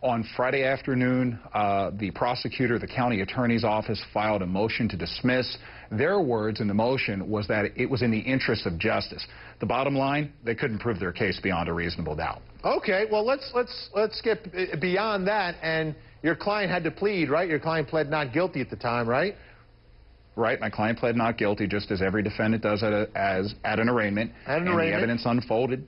On Friday afternoon, the prosecutor, the county attorney's office, filed a motion to dismiss. Their words in the motion was that it was in the interest of justice. The bottom line, they couldn't prove their case beyond a reasonable doubt. Okay, well, let's get beyond that. And your client had to plead, right? Your client pled not guilty at the time, right? Right. My client pled not guilty, just as every defendant does at an arraignment. And the evidence unfolded.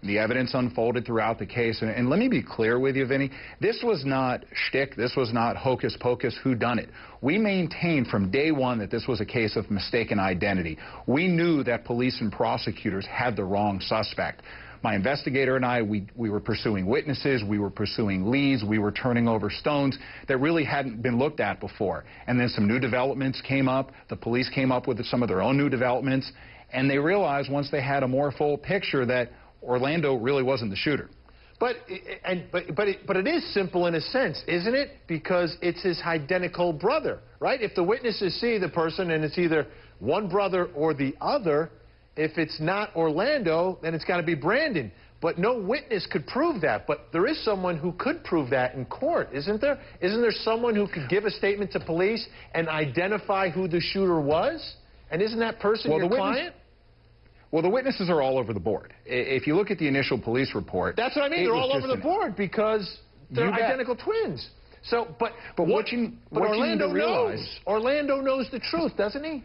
The evidence unfolded throughout the case. And let me be clear with you, Vinny. This was not shtick. This was not hocus pocus whodunit. We maintained from day one that this was a case of mistaken identity. We knew that police and prosecutors had the wrong suspect. My investigator and I, we were pursuing witnesses, we were pursuing leads, we were turning over stones that really hadn't been looked at before. And then some new developments came up. The police came up with some of their own new developments. And they realized once they had a more full picture that Orlando really wasn't the shooter. But it is simple in a sense, isn't it? Because it's his identical brother, right? If the witnesses see the person and it's either one brother or the other, if it's not Orlando, then it's got to be Brandon. But no witness could prove that. But there is someone who could prove that in court, isn't there? Isn't there someone who could give a statement to police and identify who the shooter was? And isn't that person your client? Well, the witnesses are all over the board. If you look at the initial police report... That's what I mean. They're all over the board because they're identical twins. So, but Orlando knows. Orlando knows the truth, doesn't he?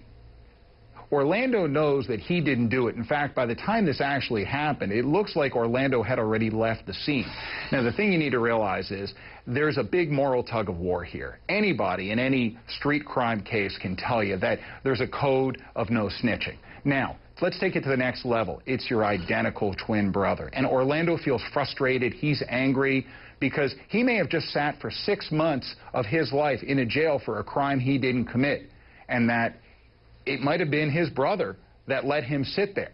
Orlando knows that he didn't do it. In fact, by the time this actually happened, it looks like Orlando had already left the scene. Now, the thing you need to realize is there's a big moral tug of war here. Anybody in any street crime case can tell you that there's a code of no snitching. Now, let's take it to the next level. It's your identical twin brother. And Orlando feels frustrated. He's angry because he may have just sat for 6 months of his life in a jail for a crime he didn't commit. And that it might have been his brother that let him sit there.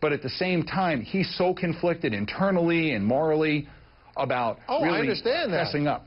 But at the same time, he's so conflicted internally and morally about really I understand that. messing up.